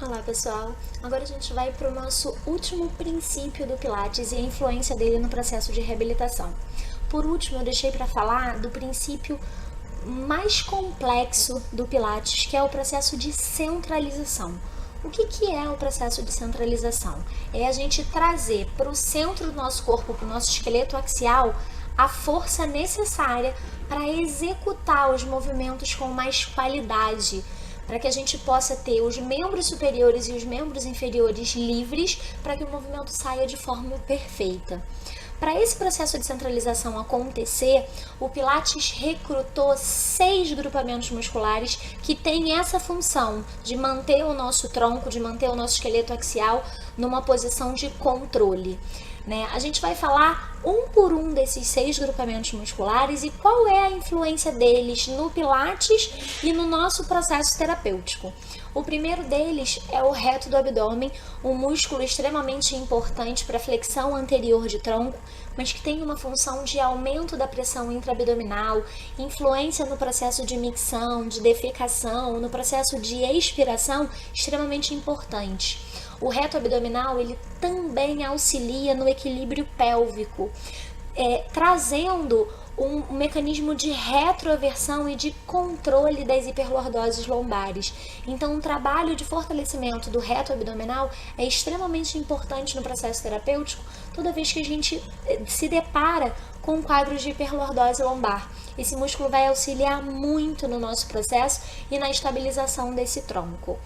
Olá pessoal, agora a gente vai para o nosso último princípio do Pilates e a influência dele no processo de reabilitação. Por último, eu deixei para falar do princípio mais complexo do Pilates, que é o processo de centralização. O que é o processo de centralização? É a gente trazer para o centro do nosso corpo, para o nosso esqueleto axial, a força necessária para executar os movimentos com mais qualidade, para que a gente possa ter os membros superiores e os membros inferiores livres para que o movimento saia de forma perfeita. Para esse processo de centralização acontecer, o Pilates recrutou 6 grupamentos musculares que têm essa função de manter o nosso tronco, de manter o nosso esqueleto axial numa posição de controle. A gente vai falar um por um desses 6 grupamentos musculares e qual é a influência deles no Pilates e no nosso processo terapêutico. O primeiro deles é o reto do abdômen, um músculo extremamente importante para a flexão anterior de tronco, mas que tem uma função de aumento da pressão intraabdominal, influência no processo de micção, de defecação, no processo de expiração, extremamente importante. O reto abdominal ele também auxilia no equilíbrio pélvico, trazendo um mecanismo de retroaversão e de controle das hiperlordoses lombares. Então, um trabalho de fortalecimento do reto abdominal é extremamente importante no processo terapêutico toda vez que a gente se depara com quadros de hiperlordose lombar. Esse músculo vai auxiliar muito no nosso processo e na estabilização desse tronco.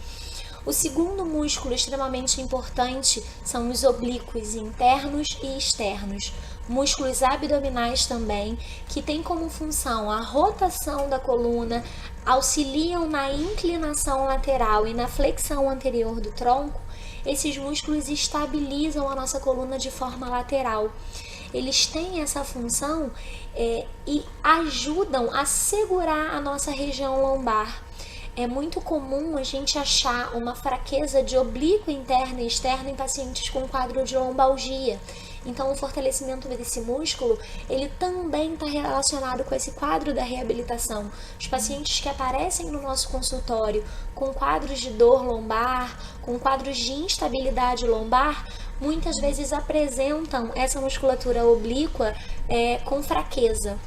O segundo músculo extremamente importante são os oblíquos internos e externos, músculos abdominais também, que têm como função a rotação da coluna, auxiliam na inclinação lateral e na flexão anterior do tronco. Esses músculos estabilizam a nossa coluna de forma lateral. Eles têm essa função e ajudam a segurar a nossa região lombar. É muito comum a gente achar uma fraqueza de oblíquo interno e externo em pacientes com quadro de lombalgia. Então, o fortalecimento desse músculo, ele também está relacionado com esse quadro da reabilitação. Os pacientes que aparecem no nosso consultório com quadros de dor lombar, com quadros de instabilidade lombar, muitas vezes apresentam essa musculatura oblíqua com fraqueza.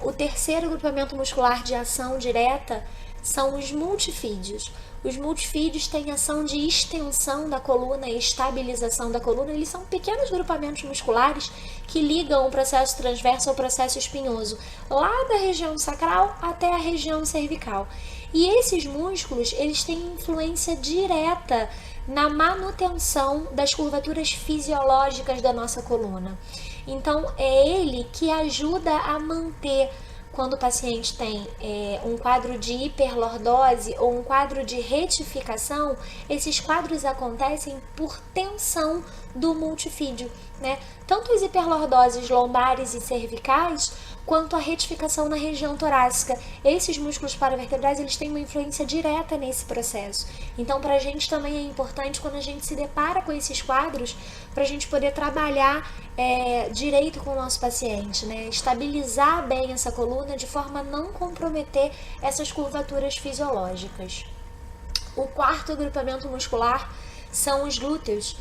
O terceiro grupamento muscular de ação direta são os multifídios. Os multifídios têm ação de extensão da coluna e estabilização da coluna. Eles são pequenos grupamentos musculares que ligam o processo transverso ao processo espinhoso, lá da região sacral até a região cervical. E esses músculos, eles têm influência direta na manutenção das curvaturas fisiológicas da nossa coluna. Então, é ele que ajuda a manter, quando o paciente tem um quadro de hiperlordose ou um quadro de retificação, esses quadros acontecem por tensão do multifídio, Tanto as hiperlordoses lombares e cervicais, quanto a retificação na região torácica. Esses músculos paravertebrais, eles têm uma influência direta nesse processo. Então, para a gente também é importante, quando a gente se depara com esses quadros, para a gente poder trabalhar direito com o nosso paciente, estabilizar bem essa coluna de forma a não comprometer essas curvaturas fisiológicas. O quarto grupamento muscular são os glúteos,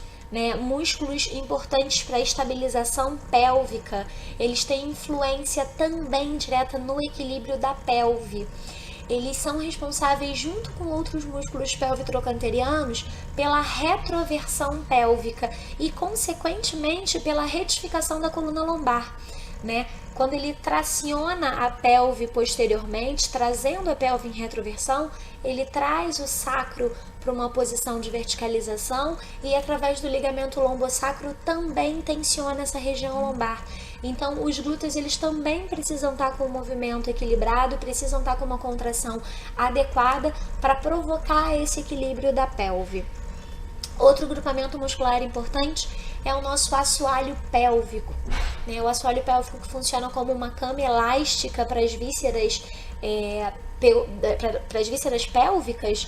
músculos importantes para a estabilização pélvica. Eles têm influência também direta no equilíbrio da pelve. Eles são responsáveis, junto com outros músculos pelvitrocanterianos, pela retroversão pélvica e, consequentemente, pela retificação da coluna lombar. Quando ele traciona a pelve posteriormente, trazendo a pelve em retroversão, ele traz o sacro para uma posição de verticalização e, através do ligamento lombosacro, também tensiona essa região lombar. Então, os glúteos, eles também precisam estar com o movimento equilibrado, precisam estar com uma contração adequada para provocar esse equilíbrio da pelve. Outro grupamento muscular importante é o nosso assoalho pélvico. O assoalho pélvico que funciona como uma cama elástica para as vísceras, pélvicas,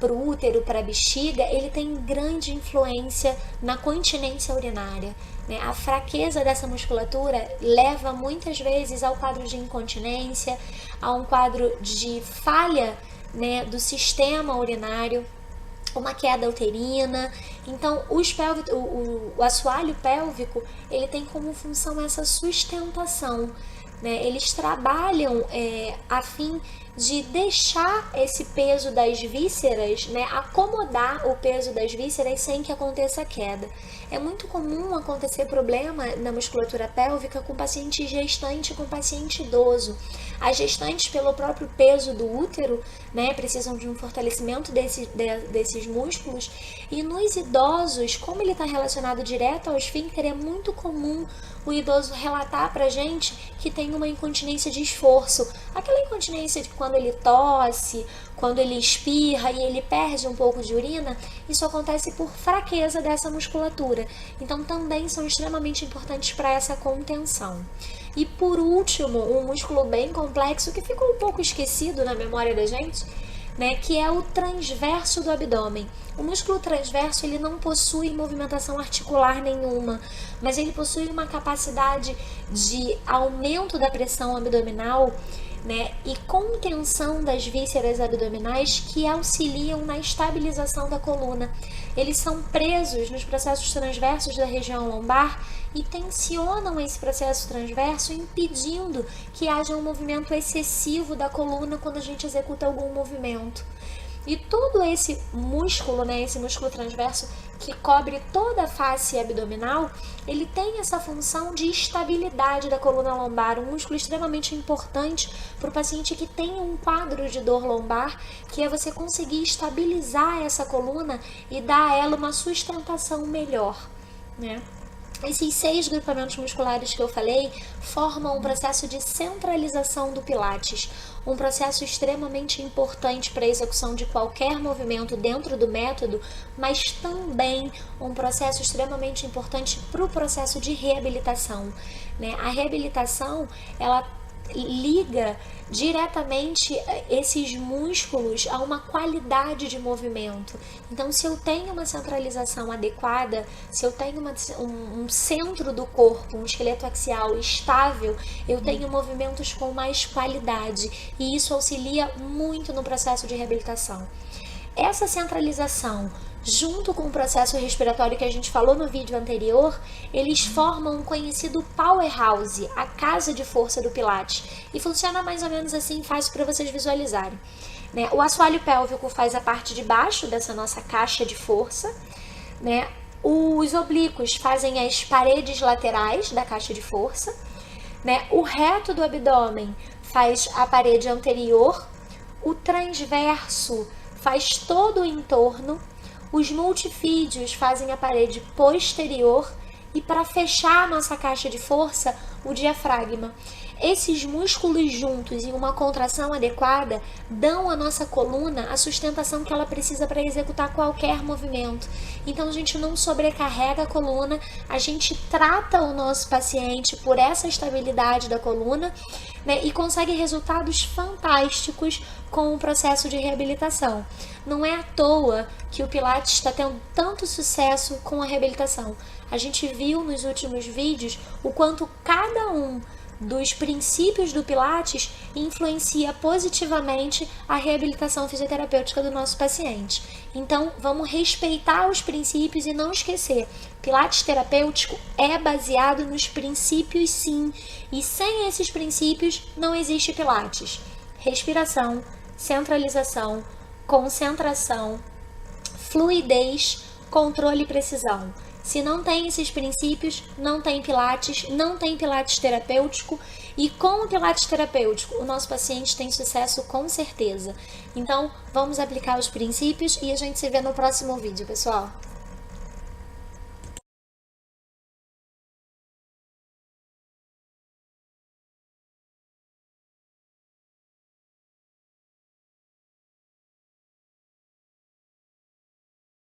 para o útero, para a bexiga. Ele tem grande influência na continência urinária. A fraqueza dessa musculatura leva muitas vezes ao quadro de incontinência, a um quadro de falha do sistema urinário. uma queda uterina. Então, o assoalho pélvico, ele tem como função essa sustentação, né? Eles trabalham a fim de deixar esse peso das vísceras, né, acomodar o peso das vísceras sem que aconteça queda. É muito comum acontecer problema na musculatura pélvica com paciente gestante, com paciente idoso. As gestantes, pelo próprio peso do útero, né, precisam de um fortalecimento desses músculos. E nos idosos, como ele está relacionado direto ao esfíncter, é muito comum o idoso relatar pra gente que tem uma incontinência de esforço. Aquela incontinência de quando ele tosse, quando ele espirra e ele perde um pouco de urina, isso acontece por fraqueza dessa musculatura. Então também são extremamente importantes para essa contenção. E por último, um músculo bem complexo que ficou um pouco esquecido na memória da gente, né, que é o transverso do abdômen. O músculo transverso, ele não possui movimentação articular nenhuma, mas ele possui uma capacidade de aumento da pressão abdominal, né, e contenção das vísceras abdominais que auxiliam na estabilização da coluna. Eles são presos nos processos transversos da região lombar e tensionam esse processo transverso, impedindo que haja um movimento excessivo da coluna quando a gente executa algum movimento. E todo esse músculo, né, esse músculo transverso que cobre toda a face abdominal, ele tem essa função de estabilidade da coluna lombar, um músculo extremamente importante para o paciente que tem um quadro de dor lombar, que é você conseguir estabilizar essa coluna e dar a ela uma sustentação melhor, né? Esses 6 grupamentos musculares que eu falei formam um processo de centralização do Pilates, um processo extremamente importante para a execução de qualquer movimento dentro do método, mas também um processo extremamente importante para o processo de reabilitação, né? A reabilitação, ela liga diretamente esses músculos a uma qualidade de movimento. Então, se eu tenho uma centralização adequada, se eu tenho um centro do corpo, um esqueleto axial estável, eu tenho movimentos com mais qualidade e isso auxilia muito no processo de reabilitação. Essa centralização, junto com o processo respiratório que a gente falou no vídeo anterior, eles formam um conhecido powerhouse, a casa de força do Pilates. E funciona mais ou menos assim, fácil para vocês visualizarem, né? O assoalho pélvico faz a parte de baixo dessa nossa caixa de força, né? Os oblíquos fazem as paredes laterais da caixa de força, né? O reto do abdômen faz a parede anterior, o transverso faz todo o entorno, os multifídios fazem a parede posterior e, para fechar a nossa caixa de força, o diafragma. Esses músculos juntos em uma contração adequada dão à nossa coluna a sustentação que ela precisa para executar qualquer movimento. Então a gente não sobrecarrega a coluna, a gente trata o nosso paciente por essa estabilidade da coluna, né, e consegue resultados fantásticos com o processo de reabilitação. Não é à toa que o Pilates está tendo tanto sucesso com a reabilitação. A gente viu nos últimos vídeos o quanto cada um dos princípios do Pilates influencia positivamente a reabilitação fisioterapêutica do nosso paciente. Então, vamos respeitar os princípios e não esquecer, Pilates terapêutico é baseado nos princípios, sim, e sem esses princípios não existe Pilates. Respiração, centralização, concentração, fluidez, controle e precisão. Se não tem esses princípios, não tem Pilates terapêutico, e com o Pilates terapêutico, o nosso paciente tem sucesso com certeza. Então, vamos aplicar os princípios e a gente se vê no próximo vídeo, pessoal.